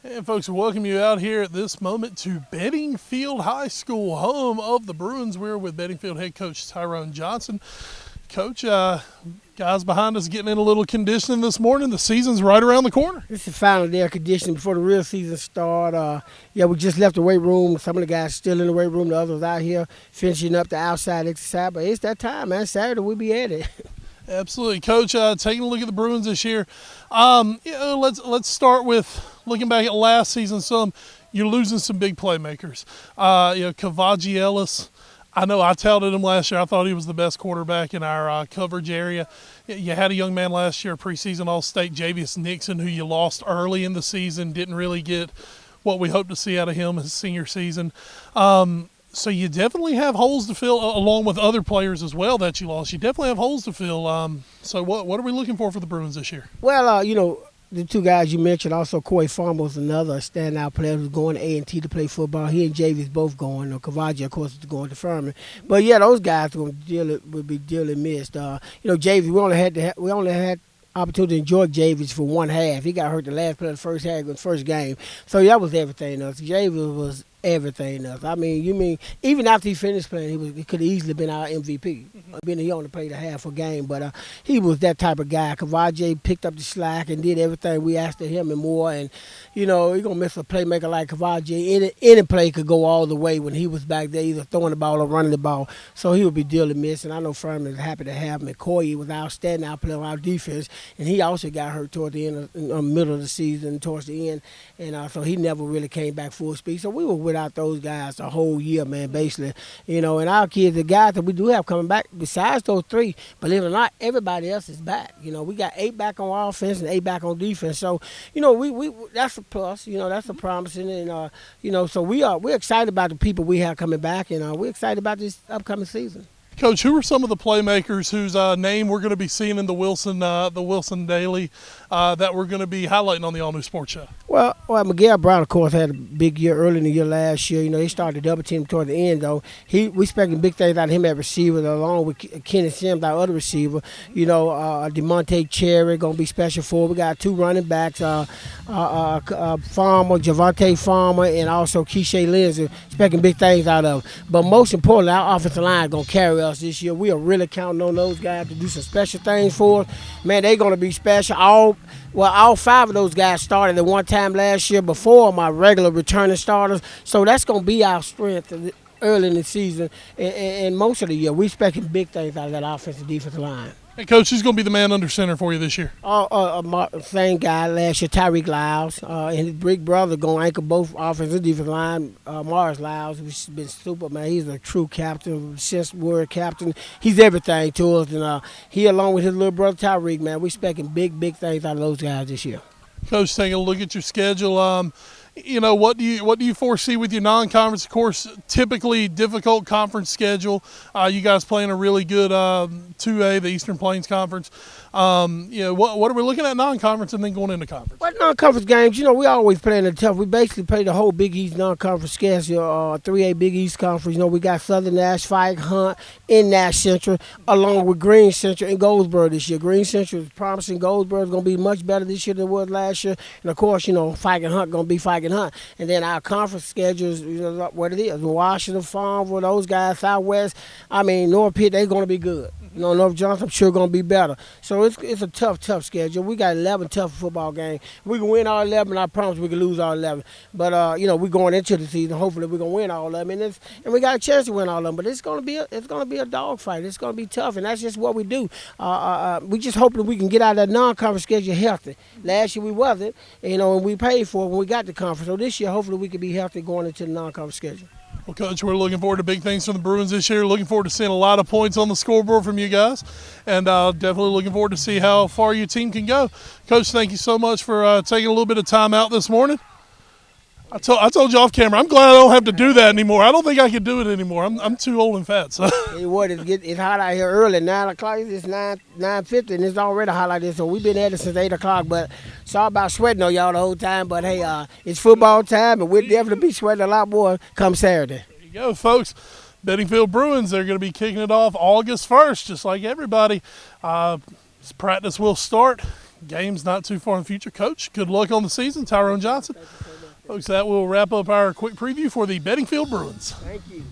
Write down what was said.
And folks, we welcome you out here at this moment to Beddingfield High School, home of the Bruins. We're with Beddingfield head coach Tyrone Johnson. Coach, guys behind us getting in a little conditioning this morning. The season's right around the corner. This is the final day of conditioning before the real season starts. We just left the weight room. Some of the guys still in the weight room. The others out here finishing up the outside exercise. But it's that time, man. Saturday, we'll be at it. Absolutely. Coach, taking a look at the Bruins this year, let's start with looking back at last season. You're losing some big playmakers. Kavaji Ellis, I know I touted him last year. I thought he was the best quarterback in our coverage area. You had a young man last year, preseason All-State, Javius Nixon, who you lost early in the season, didn't really get what we hoped to see out of him his senior season. So you definitely have holes to fill, along with other players as well that you lost. You definitely have holes to fill. So what are we looking for the Bruins this year? Well, the two guys you mentioned, also Corey Farmer was another standout player who's going to A&T to play football. He and Javius both going. Kavaji, of course, is going to Furman. But, yeah, those guys would be dearly missed. Javius, we only had opportunity to enjoy Javius for one half. He got hurt the last play of the first half of the first game. So that was everything else. Javius was everything else. I mean, even after he finished playing, he could have easily been our MVP. He only played a half a game, but he was that type of guy. Kavaji picked up the slack and did everything we asked of him and more. And, you're going to miss a playmaker like Kavaji. Any play could go all the way when he was back there, either throwing the ball or running the ball. So he would be dearly missed, and I know Furman is happy to have him. And Corey was outstanding out playing on our defense, and he also got hurt toward the end, middle of the season, towards the end. And so he never really came back full speed. So we were without those guys the whole year, man, basically. And our kids, the guys that we do have coming back, besides those three, believe it or not, everybody else is back. We got 8 back on offense and 8 back on defense. So, we that's a plus. That's a promising. And, so we're excited about the people we have coming back, and we're excited about this upcoming season. Coach, who are some of the playmakers whose name we're going to be seeing in the Wilson Daily that we're going to be highlighting on the All New Sports Show? Well, Miguel Brown, of course, had a big year early in the year last year. He started double team toward the end, though. We expecting big things out of him at receiver, along with Kenny Sims, our other receiver. DeMonte Cherry going to be special for. We got 2 running backs, Farmer, Javante Farmer, and also Keisha Lindsay. Expecting big things out of him. But most importantly, our offensive line is going to carry us this year. We are really counting on those guys to do some special things for us. Man, they're going to be special. All 5 of those guys started at one time last year before my regular returning starters. So that's going to be our strength early in the season and most of the year. We're expecting big things out of that offensive defensive line. Hey, Coach, who's going to be the man under center for you this year? Same guy last year, Tyreek Lyles. And his big brother going to anchor both offensive defensive line, Morris Lyles, which has been super, man. He's a true captain, since word captain. He's everything to us. And he, along with his little brother Tyreek, man, we're expecting big things out of those guys this year. Coach, taking a look at your schedule, what do you foresee with your non-conference? Of course, typically difficult conference schedule. You guys playing a really good 2A, the Eastern Plains Conference. What are we looking at non-conference and then going into conference? Well, non-conference games, we always playing it tough. We basically play the whole Big East non-conference schedule, 3A Big East Conference. We got Southern Nash, Fight Hunt, in Nash Central, along with Green Central and Goldsboro this year. Green Central is promising. Goldsboro is going to be much better this year than it was last year. And, of course, Fight and Hunt going to be Fight and Hunt. And then our conference schedules, what it is. Washington, Farmville, those guys, Southwest. North Pitt, they're going to be good. North Johnson, I'm sure, going to be better. So it's a tough schedule. We got 11 tough football games. We can win all 11, and I promise we can lose all 11. But, we're going into the season. Hopefully we're going to win all of them. And we got a chance to win all of them. But it's going to be a dogfight. It's going to be tough, and that's just what we do. We just hope that we can get out of that non-conference schedule healthy. Last year we wasn't, and we paid for it when we got the conference. So this year, hopefully we can be healthy going into the non-conference schedule. Well, Coach, we're looking forward to big things from the Bruins this year. Looking forward to seeing a lot of points on the scoreboard from you guys, and definitely looking forward to see how far your team can go. Coach, thank you so much for taking a little bit of time out this morning. I told you off camera, I'm glad I don't have to do that anymore. I don't think I could do it anymore. I'm too old and fat. So. It's hot out here early. 9 o'clock, it's 9:50, and it's already hot like this. So we've been at it since 8 o'clock. But sorry about sweating on y'all the whole time. But, hey, it's football time, and we'll definitely be sweating a lot more come Saturday. There you go, folks. Beddingfield Bruins, they're going to be kicking it off August 1st, just like everybody. Practice will start. Game's not too far in the future. Coach, good luck on the season. Tyrone Johnson. Folks, that will wrap up our quick preview for the Beddingfield Bruins. Thank you.